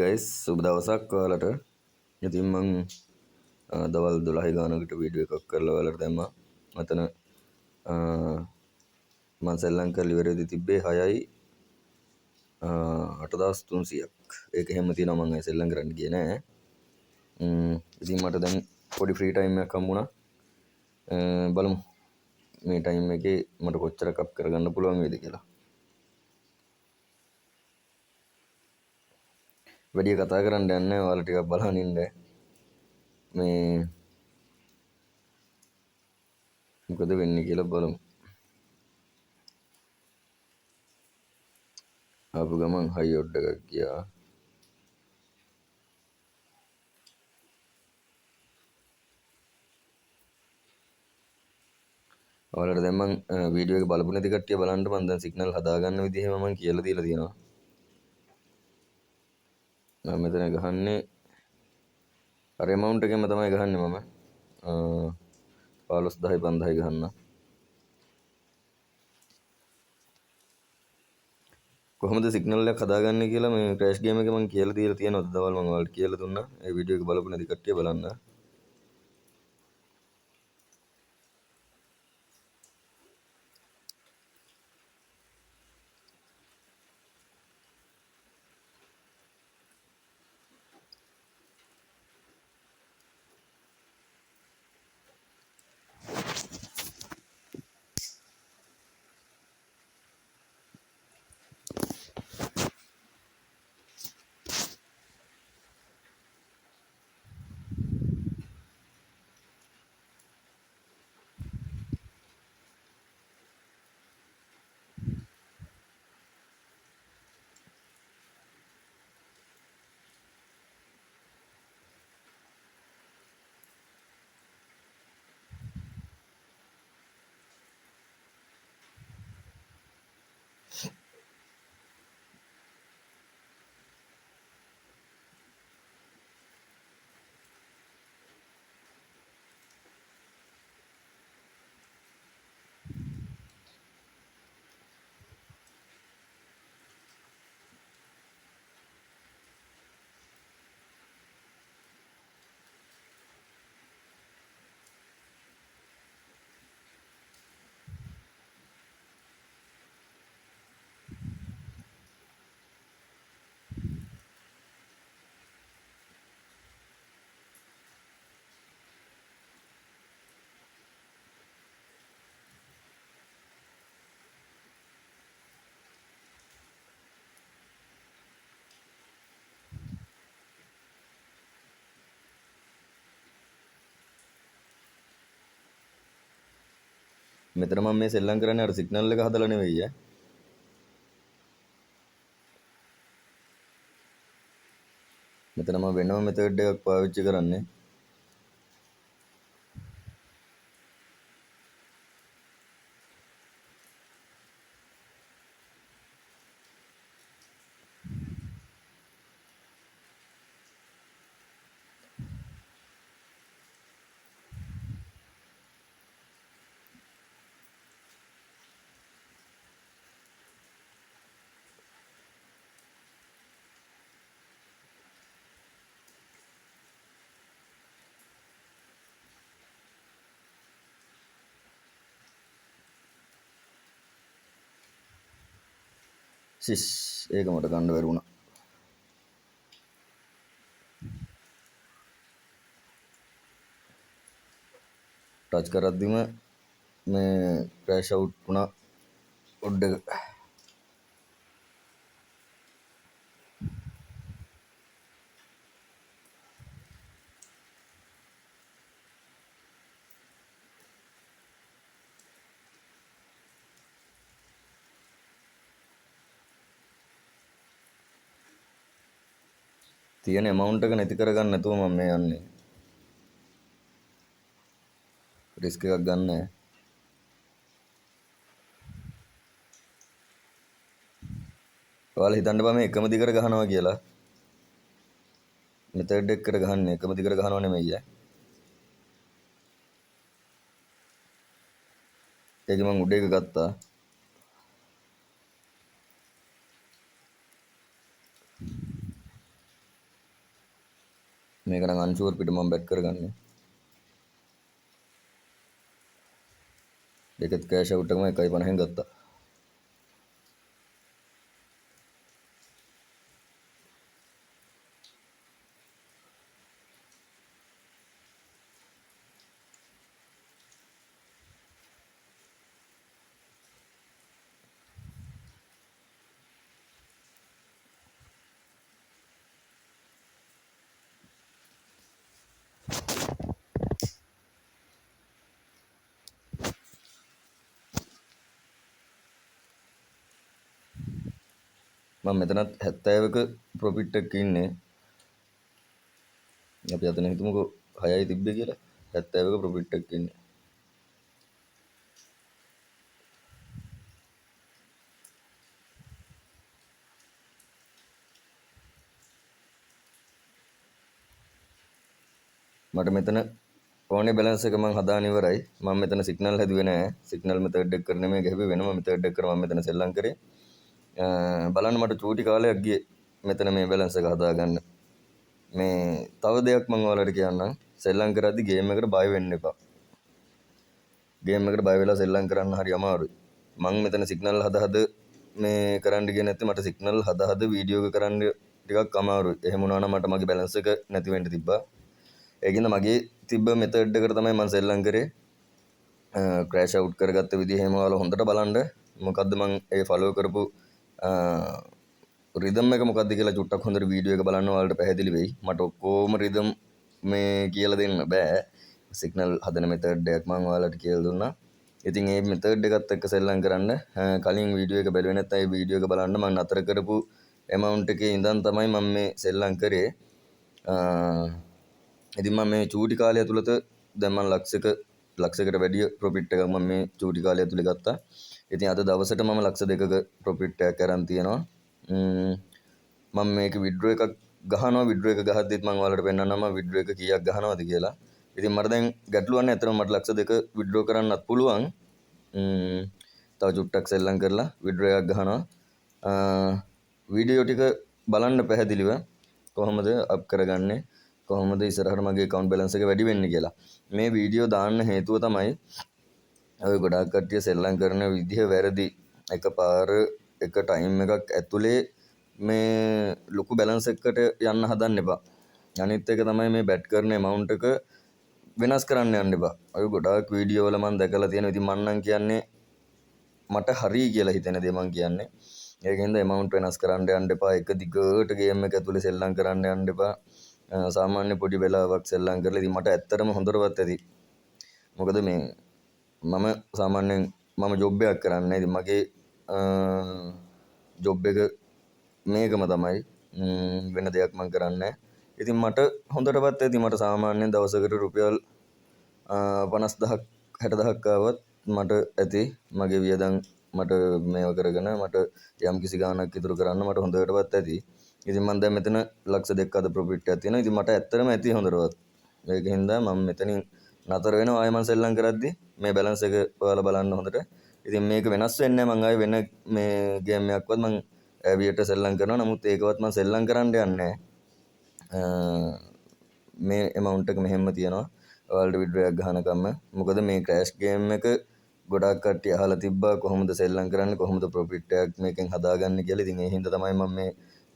Guys සුබ දවසක් ඔයාලට. ඉතින් මං දවල් 12 ගානකට වීඩියෝ එකක් කරලා ඔයාලට දැම්මා. අතන මං සෙල්ලම් කරලා ඉවර වෙද්දි තිබ්බේ 6යි 8300ක්. ඒක හැම තියෙනවා මං සෙල්ලම් කරන්න ගියේ නෑ. ඉතින් මට දැන් පොඩි ෆ්‍රී ටයිම් එකක් හම්බුණා. බලමු මේ ටයිම් එකේ මට කොච්චර කප් කරගන්න පුළුවන් වේද කියලා. වැඩි කතා කරන්න යන්නේ නැහැ. ඔයාලා ටිකක් බලන් ඉන්න. මේ මොකද වෙන්නේ කියලා බලමු. ආපු ගමන් හයි ඔඩ් එකක් ගියා. ඔයාලට දැන් මං වීඩියෝ එක බලපු නැති කට්ටිය බලන්න මං දැන් සිග්නල් හදාගන්න විදිහම මං කියලා දීලා තියෙනවා. මම මෙතන ගහන්නේ අර amount එකෙන්ම තමයි ගහන්නේ මම. 15000 ගහන්න. කොහොමද සිග්නල් එක හදාගන්නේ කියලා මේ ක්‍රෑෂ් ගේම් එකේ මං කියලා දීලා තියෙනවා. දවල් මං ඔයාලට කියලා දුන්නා. ඒ වීඩියෝ එක බලපු නැති කට්ටිය බලන්න. මෙතන මම මේ සෙල්ලම් කරන්නේ අර සිග්නල් එක හදලා නෙවෙයි ඈ. මෙතන මම වෙනම මෙතඩ් එකක් පාවිච්චි කරන්නේ. සිස් ඒක මට ගන්න බැරි වුණා. ටච් කරද්දිම මේ ක්‍රෑෂ් අවුට් වුණා ඔඩ් එක. තියෙන amount එක නැති කරගන්න නැතුව මම මේ යන්නේ. රිස්ක් එකක් ගන්න නැහැ. ඔයාලා හිතන්න බෑ මේ එකම දිගට ගහනවා කියලා. මෙතඩ් එකකට ගහන්නේ එකම දිගට ගහනවා නෙමෙයි ඈ. ඒක මං උඩ එක ගත්තා. මේක නම් අන්ෂුවර් පිට මම බැට් කරගන්නේ. දෙකත් කෑෂ් අවුට් එකම 1.50න් ගත්තා. මම මෙතනත් 70ක ප්‍රොෆිට් එකක ඉන්නේ. අපි අතන හිතමුකෝ 6යි තිබ්බේ කියලා. 70ක ප්‍රොෆිට් එකක ඉන්නේ. මට මෙතන ඕනේ බැලන්ස් එක මම හදාන ඉවරයි. මම මෙතන සිග්නල් හැදුවේ නෑ. සිග්නල් මෙතඩ් එක කරන මේ ගැහුවේ වෙනම මෙතඩ් එක කරා මම මෙතන සෙල්ලම් කරේ. බලන්න මට චූටි කාලයක් ගියේ මෙතන මේ බැලන්ස් එක හදාගන්න. මේ තව දෙයක් මම ඔයාලට කියන්නම්. සෙල්ලම් කරද්දි ගේම් එකට බය වෙන්න එපා. ගේම් එකට බය වෙලා සෙල්ලම් කරන්න හරි අමාරුයි. මම මෙතන සිග්නල් හද මේ කරන්න ගියේ නැත්නම් මට සිග්නල් හද වීඩියෝ එක කරන්න ටිකක් අමාරුයි. එහෙම වුණා නම් මට මගේ බැලන්ස් එක නැති වෙන්න තිබ්බා. ඒකින්ද මගේ තිබ්බ මෙතඩ් එකට තමයි මම සෙල්ලම් කරේ. ක්‍රෑෂ් අවුට් කරගත්ත විදිහ එහෙම ඔයාලා හොඳට බලන්න. මොකද්ද මම ඒ ෆලෝ කරපු රිදම් එක මොකක්ද කියලා චුට්ටක් හොඳට වීඩියෝ එක බලන්න ඔයාලට පැහැදිලි වෙයි. මට ඔක්කොම රිදම් මේ කියලා දෙන්න බෑ. සිග්නල් හදන මෙතඩ් එකක් මම ඔයාලට කියලා දුන්නා. ඉතින් මේ මෙතඩ් එකත් එක්ක සෙල්ලම් කරන්න කලින් වීඩියෝ එක බැලුවේ නැත්නම් ඒ වීඩියෝ එක බලන්න මම නතර කරපු amount එකේ ඉඳන් තමයි මම මේ සෙල්ලම් කරේ. ඉතින් මම මේ චූටි කාලය ඇතුළත දැන් මම ලක්ෂයකට වැඩිය ප්‍රොෆිට් එකක් මම මේ චූටි කාලය ඇතුළේ ගත්තා. ඉතින් අද දවසට මම ලක්ෂ 2ක ප්‍රොෆිට් එකක් අරන් තියෙනවා. මම මේක විඩ්‍රෝ එකක් ගහනවා. විඩ්‍රෝ එක ගහද්දිත් මම ඔයාලට පෙන්නන්නම් මම විඩ්‍රෝ එක කීයක් ගහනවද කියලා. ඉතින් මට දැන් ගැටලුවක් නැහැ. අතරම මට ලක්ෂ 2ක විඩ්‍රෝ කරන්නත් පුළුවන්. තව චුට්ටක් සෙල්ලම් කරලා විඩ්‍රෝ එකක් ගහනවා. වීඩියෝ ටික බලන්න පැහැදිලිව කොහොමද අප් කරගන්නේ, කොහොමද ඉස්සරහට මගේ account balance එක වැඩි වෙන්නේ කියලා. මේ වීඩියෝ දාන්න හේතුව තමයි ඔය ගොඩාක් කට්ටිය සෙල්ලම් කරන විදිහ වැරදි. එකපාර එක ටයිම් එකක් ඇතුලේ මේ ලොකු බැලන්ස් එකකට යන්න හදන්න එපා. අනිත් එක තමයි මේ බැට් කරන amount එක වෙනස් කරන්න යන්න එපා. ඔය ගොඩාක් වීඩියෝ වල මම දැකලා තියෙනවා. ඉතින් මම නම් කියන්නේ මට හරි කියලා හිතෙන දේ මම කියන්නේ. ඒකින්ද amount වෙනස් කරන්න යන්න එපා. එක දිගට ගේම් එක ඇතුලේ සෙල්ලම් කරන්න යන්න එපා. සාමාන්‍ය පොඩි වෙලාවක් සෙල්ලම් කරලා ඉතින් මට ඇත්තටම හොඳටවත් ඇති. මොකද මේ මම සාමාන්‍යයෙන් මම ජොබ් එකක් කරන්නේ. ඉතින් මගේ ජොබ් එක මේකම තමයි. වෙන දෙයක් මම කරන්නේ නැහැ. ඉතින් මට හොඳටවත් ඇති. මට සාමාන්‍යයෙන් දවසකට රුපියල් 50000ක් 60000ක් ආවත් මට ඇති. මගේ වියදම් මට මේව කරගෙන මට යම් කිසි ගාණක් ඉතුරු කරන්න මට හොඳටවත් ඇති. ඉතින් මම දැන් මෙතන ලක්ෂ 2ක් අද ප්‍රොෆිට් එකක් තියෙනවා. ඉතින් මට ඇත්තටම ඇති හොඳටවත්. ඒකින්ද මම මෙතනින් නතර වෙනවා. ආයෙ මම සෙල්ලම් කරද්දි මේ බැලන්ස් එක ඔයාලා බලන්න හොඳට. ඉතින් මේක වෙනස් වෙන්නේ නැහැ. මම ආයෙ වෙන මේ ගේම් එකක්වත් මම ඇවියට සෙල්ලම් කරනවා. නමුත් ඒකවත් මම සෙල්ලම් කරන්න යන්නේ නැහැ. මේ amount එක මෙහෙම තියෙනවා. ඔයාලට විඩ්‍රෝ එකක් ගහනකම්ම. මොකද මේ ක්‍රෑෂ් ගේම් එක ගොඩාක් කට්ටිය අහලා තිබ්බා කොහොමද සෙල්ලම් කරන්නේ, කොහොමද ප්‍රොෆිට් එකක් මේකෙන් හදාගන්නේ කියලා. ඉතින් ඒ හින්දා තමයි මම මේ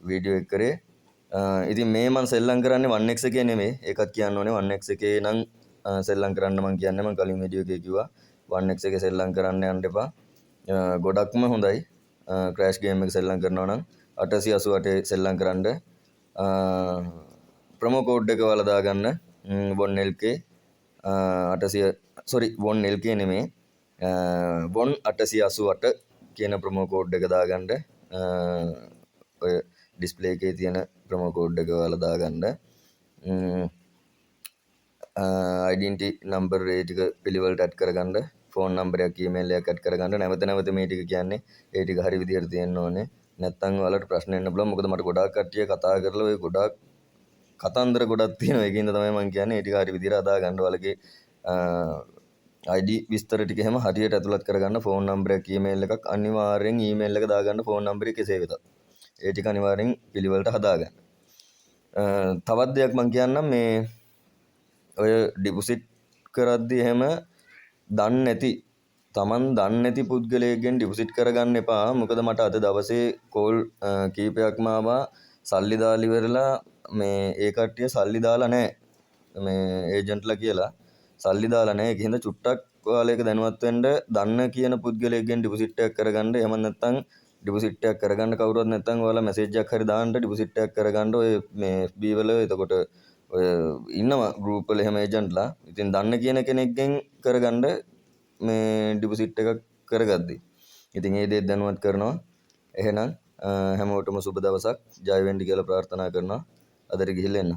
වීඩියෝ එක කරේ. ඉතින් මේ මම සෙල්ලම් කරන්නේ 1x එකේ නෙමෙයි. ඒකත් කියන්න ඕනේ 1x එකේ නම් සෙල්ලම් කරන්න මම කියන්නේ මම කලින් වීඩියෝ එකේ කිව්වා 1x එකේ සෙල්ලම් කරන්න යන්න එපා. ගොඩක්ම හොඳයි. ක්‍රෑෂ් ගේම් එක සෙල්ලම් කරනවා නම් 888 සෙල්ලම් කරන්න. ප්‍රොමෝ කෝඩ් එක ඔයාලා දාගන්න 1LK 800 sorry 1LK නෙමෙයි 1888 කියන ප්‍රොමෝ කෝඩ් එක දාගන්න. ඔය ඩිස්ප්ලේ එකේ තියෙන ප්‍රොමෝ කෝඩ් එක ඔයාලා දාගන්න. ඩෙන්ටි නම්බර් ඒ ටික පිළිවෙලට ඇඩ් කරගන්න. ෆෝන් නම්බරයක් ඊමේල් එකක් ඇඩ් කරගන්න. නැවත මේ ටික කියන්නේ ඒ ටික හරි විදිහට තියෙන්න ඕනේ. නැත්තම් ඔයාලට ප්‍රශ්න එන්න පුළුවන්. මොකද මට ගොඩාක් කට්ටිය කතා කරලා ඔය ගොඩාක් කතන්දර ගොඩක් තියෙනවා. ඒකින්ද තමයි මම කියන්නේ ඒ ටික හරි විදිහට අදාගන්න. ඔයාලගේ ID විස්තර ටික හැම හරියට ඇතුළත් කරගන්න. ෆෝන් නම්බරයක් ඊමේල් එකක් අනිවාර්යෙන් ඊමේල් එක දාගන්න. ෆෝන් නම්බරේ කෙසේ වෙතත් ඒ ටික අනිවාර්යෙන් පිළිවෙලට හදාගන්න. තවත් දෙයක් මං කියන්නම් මේ ඔය ඩිපොසිට් කරද්දි එහෙම දන්නේ නැති තමන් දන්නේ නැති පුද්ගලයෙක්ගෙන් ඩිපොසිට් කරගන්න එපා. මොකද මට අද දවසේ කෝල් කීපයක්ම ආවා සල්ලි දාලා ඉවරලා මේ ඒ කට්ටිය සල්ලි දාලා නැහැ. මේ ඒජන්ට්ලා කියලා සල්ලි දාලා නැහැ. ඒකින්ද චුට්ටක් ඔයාලා ඒක දැනුවත් වෙන්න දන්න කියන පුද්ගලයෙක්ගෙන් ඩිපොසිට් එකක් කරගන්න. එහෙම නැත්නම් ඩිපොසිට් එකක් කරගන්න කවුරුවත් නැත්නම් ඔයාලා මැසේජ් එකක් හරි දාන්න ඩිපොසිට් එකක් කරගන්න ඔය මේ FB වල එතකොට ඔය ඉන්නවා ගෲප් වල එහෙම ඒජන්ට්ලා. ඉතින් දන්න කියන කෙනෙක්ගෙන් කරගන්න මේ ඩිපොසිට් එකක් කරගද්දි. ඉතින් ඒ දේ දැනුවත් කරනවා. එහෙනම් හැමෝටම සුබ දවසක් ජය වෙන්න කියලා ප්‍රාර්ථනා කරනවා. අදට ගිහිල්ලා එන්න.